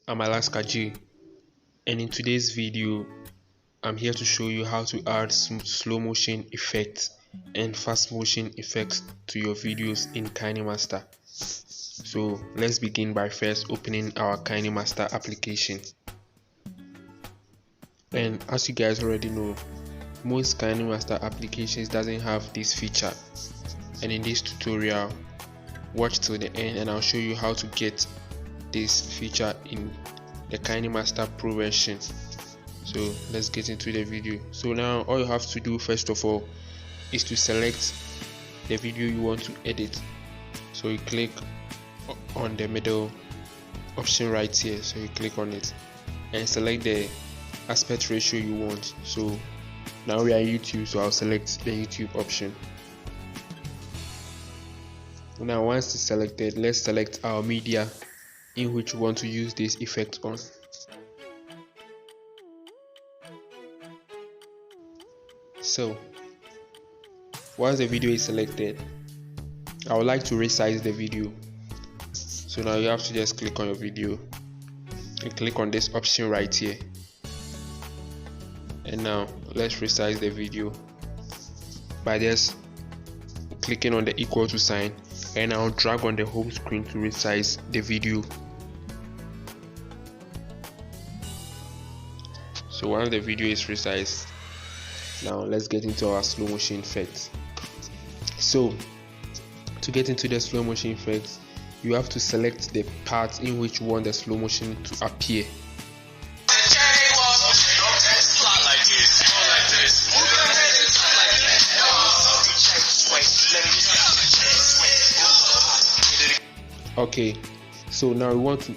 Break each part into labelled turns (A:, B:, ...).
A: I'm Alaska G, and in today's video I'm here to show you how to add some slow motion effects and fast motion effects to your videos in Kinemaster. So let's begin by first opening our Kinemaster application. And as you guys already know, most Kinemaster applications doesn't have this feature, and in this tutorial watch till the end and I'll show you how to get this feature in the Kinemaster Pro version. So let's get into the video. So now all you have to do first of all is to select the video you want to edit. So you click on the middle option right here, so you click on it and select the aspect ratio you want. So now we are YouTube, so I'll select the YouTube option. Now once it's selected, let's select our media in which we want to use this effect on. So once the video is selected, I would like to resize the video. So now you have to just click on your video and click on this option right here, and now let's resize the video by just clicking on the equal to sign, and I'll drag on the home screen to resize the video. So once the video is resized, now let's get into our slow motion effects. So to get into the slow motion effects, you have to select the part in which you want the slow motion to appear. Okay, so now we want to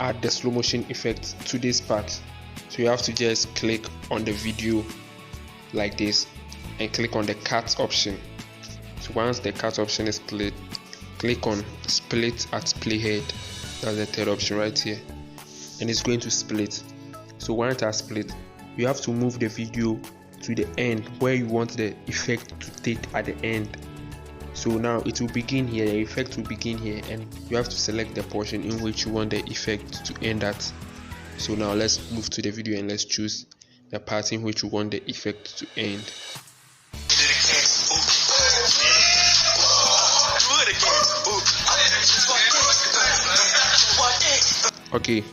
A: add the slow motion effect to this part. So you have to just click on the video like this and click on the cut option. So once the cut option is clicked, click on split at playhead. That's the third option right here, and it's going to split. So once it has split, you have to move the video to the end where you want the effect to take at the end. So now it will begin here, the effect will begin here, and you have to select the portion in which you want the effect to end at. So now let's move to the video and let's choose the part in which we want the effect to end. Okay,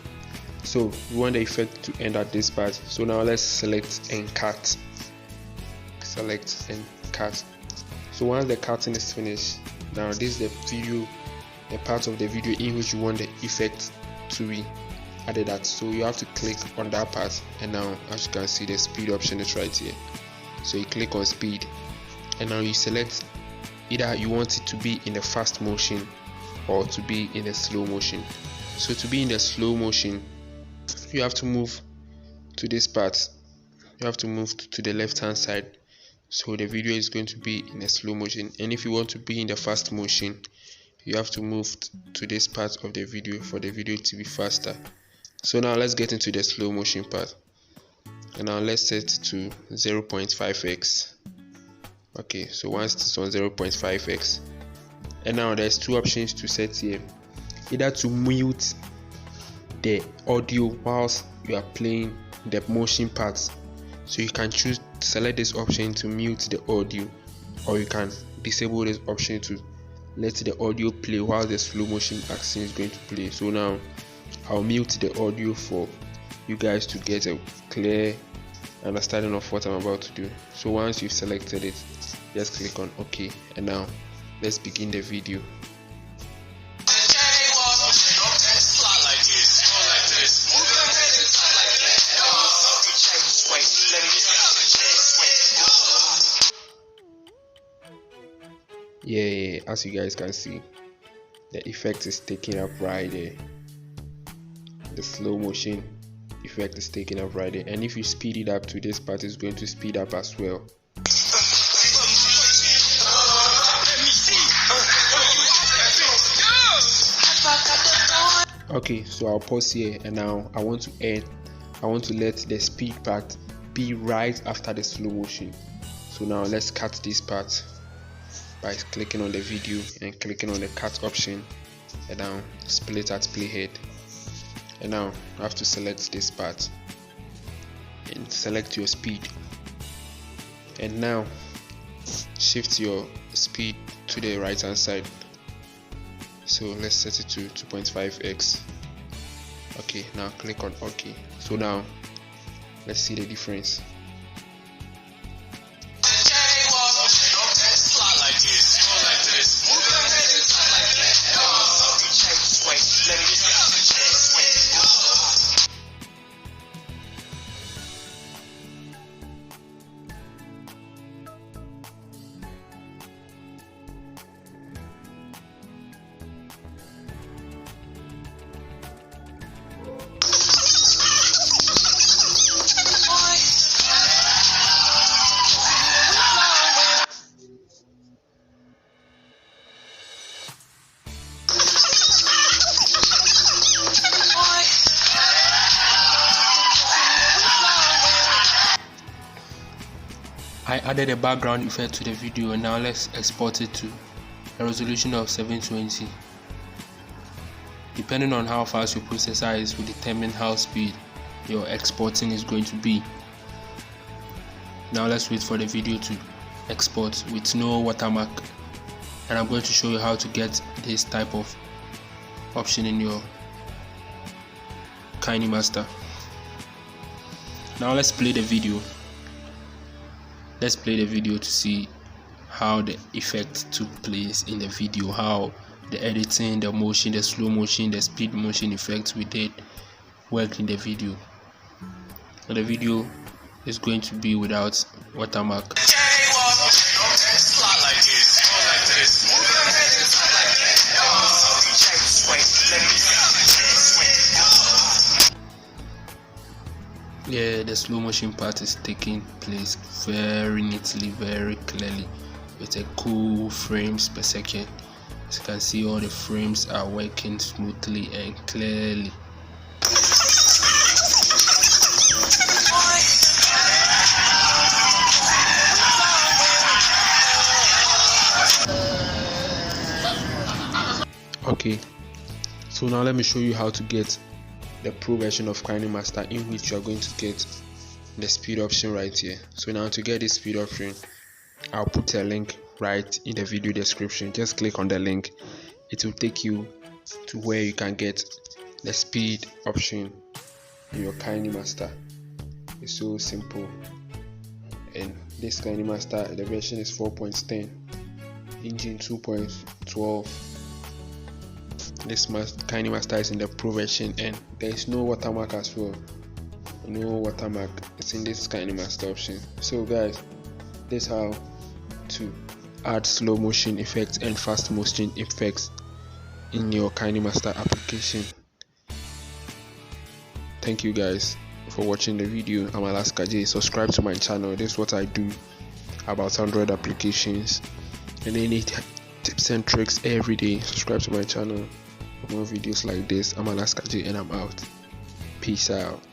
A: so we want the effect to end at this part. So now let's select and cut. Select and cut. So once the cutting is finished, now this is the video, the part of the video in which you want the effect to be added at. So you have to click on that part, and now as you can see, the speed option is right here. So you click on speed, and now you select either you want it to be in the fast motion or to be in the slow motion. So to be in the slow motion, you have to move to this part. You have to move to the left hand side, so the video is going to be in a slow motion. And if you want to be in the fast motion, you have to move to this part of the video for the video to be faster. So now let's get into the slow motion part, and now let's set to 0.5x. okay, so once it's on 0.5x, and now there's two options to set here: either to mute the audio whilst you are playing the motion parts. So you can choose to select this option to mute the audio, or you can disable this option to let the audio play while the slow motion action is going to play. So now I'll mute the audio for you guys to get a clear understanding of what I'm about to do. So once you've selected it, just click on OK, and now let's begin the video. Yeah, as you guys can see, the effect is taking up right there. The slow motion effect is taking up right there, and if you speed it up to this part, it's going to speed up as well. Okay, so I'll pause here, and now I want to let the speed part be right after the slow motion. So now let's cut this part by clicking on the video and clicking on the cut option, and now split at playhead. And now you have to select this part and select your speed, and now shift your speed to the right hand side. So let's set it to 2.5x. Okay, now click on OK. So now let's see the difference. I added a background effect to the video, and now let's export it to a resolution of 720. Depending on how fast your processor is will determine how speed your exporting is going to be. Now let's wait for the video to export with no watermark, and I'm going to show you how to get this type of option in your Kinemaster. Now let's play the video. Let's play the video to see how the effect took place in the video, how the editing, the motion, the slow motion, the speed motion effects we did worked in the video. And the video is going to be without watermark. Yeah, the slow motion part is taking place very neatly, very clearly, with a cool frames per second. As you can see, all the frames are working smoothly and clearly. Okay, so now let me show you how to get the pro version of Kinemaster, in which you are going to get the speed option right here. So now to get this speed option, I'll put a link right in the video description. Just click on the link, it will take you to where you can get the speed option in your Kinemaster. It's so simple. And this Kinemaster, the version is 4.10, engine 2.12. This Kinemaster is in the pro version, and there is no watermark as well. No watermark, it's in this Kinemaster option. So guys, this is how to add slow motion effects and fast motion effects in your Kinemaster application. Thank you guys for watching the video. I'm Alaska J. Subscribe to my channel. This is what I do about Android applications and any tips and tricks every day. Subscribe to my channel for more videos like this. I'm Alaska J, and I'm out. Peace out.